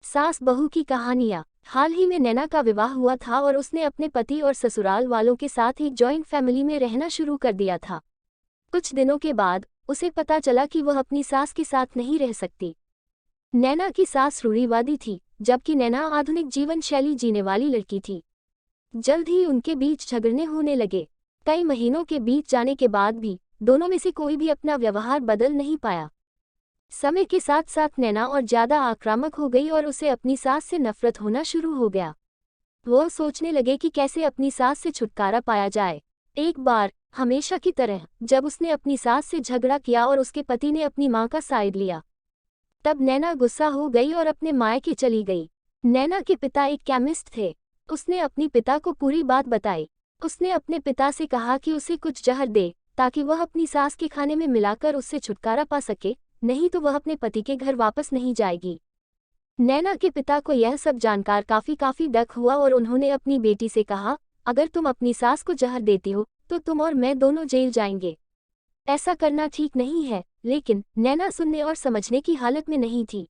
सास बहू की कहानियाँ। हाल ही में नैना का विवाह हुआ था और उसने अपने पति और ससुराल वालों के साथ एक जॉइंट फैमिली में रहना शुरू कर दिया था। कुछ दिनों के बाद उसे पता चला कि वह अपनी सास के साथ नहीं रह सकती। नैना की सास रूढ़िवादी थी, जबकि नैना आधुनिक जीवन शैली जीने वाली लड़की थी। जल्द ही उनके बीच झगड़ने होने लगे। कई महीनों के बीत जाने के बाद भी दोनों में से कोई भी अपना व्यवहार बदल नहीं पाया। समय के साथ साथ नैना और ज्यादा आक्रामक हो गई और उसे अपनी सास से नफरत होना शुरू हो गया। वो सोचने लगे कि कैसे अपनी सास से छुटकारा पाया जाए। एक बार हमेशा की तरह जब उसने अपनी सास से झगड़ा किया और उसके पति ने अपनी मां का साइड लिया, तब नैना गुस्सा हो गई और अपने मायके चली गई। नैना के पिता एक केमिस्ट थे। उसने अपनी पिता को पूरी बात बताई। उसने अपने पिता से कहा कि उसे कुछ जहर दे ताकि वह अपनी सास के खाने में मिलाकर उससे छुटकारा पा सके, नहीं तो वह अपने पति के घर वापस नहीं जाएगी। नैना के पिता को यह सब जानकर काफी डक हुआ और उन्होंने अपनी बेटी से कहा, अगर तुम अपनी सास को जहर देती हो तो तुम और मैं दोनों जेल जाएंगे। ऐसा करना ठीक नहीं है। लेकिन नैना सुनने और समझने की हालत में नहीं थी।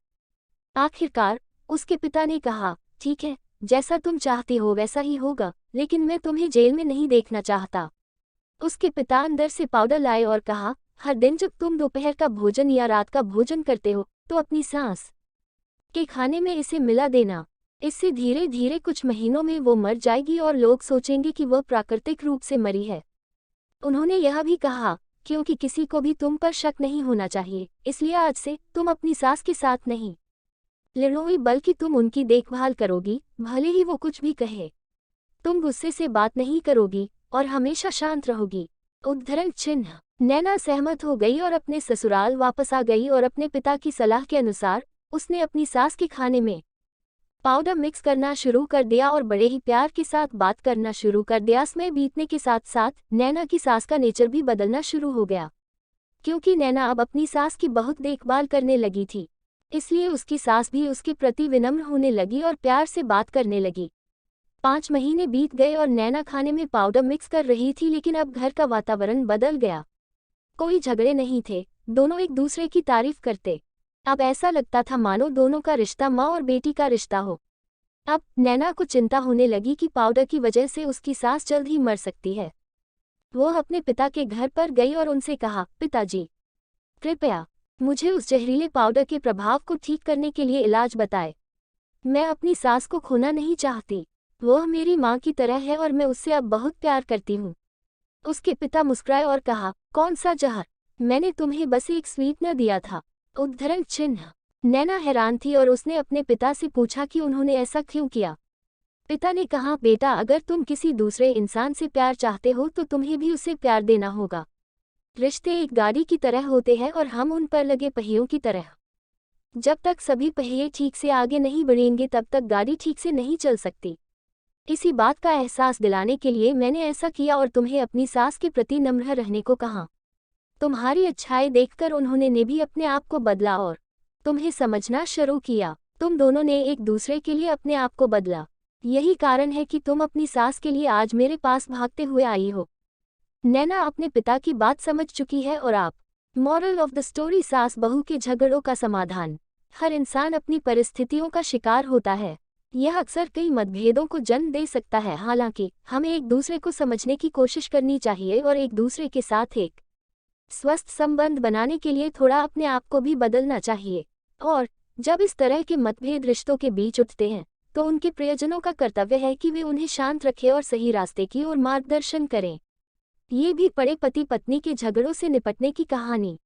आखिरकार उसके पिता ने कहा, ठीक है, जैसा तुम चाहती हो वैसा ही होगा, लेकिन मैं तुम्हें जेल में नहीं देखना चाहता। उसके पिता अंदर से पाउडर लाए और कहा, हर दिन जब तुम दोपहर का भोजन या रात का भोजन करते हो तो अपनी सास के खाने में इसे मिला देना। इससे धीरे धीरे कुछ महीनों में वो मर जाएगी और लोग सोचेंगे कि वह प्राकृतिक रूप से मरी है। उन्होंने यह भी कहा, क्योंकि किसी को भी तुम पर शक नहीं होना चाहिए, इसलिए आज से तुम अपनी सास के साथ नहीं लड़ोगी बल्कि तुम उनकी देखभाल करोगी, भले ही वो कुछ भी कहे। तुम गुस्से से बात नहीं करोगी और हमेशा शांत रहोगी। उद्धरण चिन्ह। नैना सहमत हो गई और अपने ससुराल वापस आ गई और अपने पिता की सलाह के अनुसार उसने अपनी सास के खाने में पाउडर मिक्स करना शुरू कर दिया और बड़े ही प्यार के साथ बात करना शुरू कर दिया। समय बीतने के साथ साथ नैना की सास का नेचर भी बदलना शुरू हो गया। क्योंकि नैना अब अपनी सास की बहुत देखभाल करने लगी थी, इसलिए उसकी सास भी उसके प्रति विनम्र होने लगी और प्यार से बात करने लगी। 5 महीने बीत गए और नैना खाने में पाउडर मिक्स कर रही थी, लेकिन अब घर का वातावरण बदल गया। कोई झगड़े नहीं थे, दोनों एक दूसरे की तारीफ करते। अब ऐसा लगता था मानो दोनों का रिश्ता माँ और बेटी का रिश्ता हो। अब नैना को चिंता होने लगी कि पाउडर की वजह से उसकी सास जल्द ही मर सकती है। वो अपने पिता के घर पर गई और उनसे कहा, पिताजी, कृपया मुझे उस जहरीले पाउडर के प्रभाव को ठीक करने के लिए इलाज बताएं। मैं अपनी सास को खोना नहीं चाहती। वह मेरी माँ की तरह है और मैं उससे अब बहुत प्यार करती हूँ। उसके पिता मुस्कुराए और कहा, कौन सा जहर? मैंने तुम्हें बस एक स्वीटनर दिया था। उद्धरण चिन्ह। नैना हैरान थी और उसने अपने पिता से पूछा कि उन्होंने ऐसा क्यों किया। पिता ने कहा, बेटा, अगर तुम किसी दूसरे इंसान से प्यार चाहते हो तो तुम्हें भी उसे प्यार देना होगा। रिश्ते एक गाड़ी की तरह होते हैं और हम उन पर लगे पहियों की तरह। जब तक सभी पहिए ठीक से आगे नहीं बढ़ेंगे तब तक गाड़ी ठीक से नहीं चल सकती। इसी बात का एहसास दिलाने के लिए मैंने ऐसा किया और तुम्हें अपनी सास के प्रति नम्र रहने को कहा। तुम्हारी अच्छाई देखकर उन्होंने ने भी अपने आप को बदला और तुम्हें समझना शुरू किया। तुम दोनों ने एक दूसरे के लिए अपने आप को बदला। यही कारण है कि तुम अपनी सास के लिए आज मेरे पास भागते हुए आई हो। नैना अपने पिता की बात समझ चुकी है और आप। मॉरल ऑफ द स्टोरी, सास बहू के झगड़ों का समाधान। हर इंसान अपनी परिस्थितियों का शिकार होता है। यह अक्सर कई मतभेदों को जन्म दे सकता है। हालांकि हमें एक दूसरे को समझने की कोशिश करनी चाहिए और एक दूसरे के साथ एक स्वस्थ संबंध बनाने के लिए थोड़ा अपने आप को भी बदलना चाहिए। और जब इस तरह के मतभेद रिश्तों के बीच उठते हैं तो उनके प्रियजनों का कर्तव्य है कि वे उन्हें शांत रखें और सही रास्ते की ओर मार्गदर्शन करें। ये भी पड़े पति पत्नी के झगड़ों से निपटने की कहानी।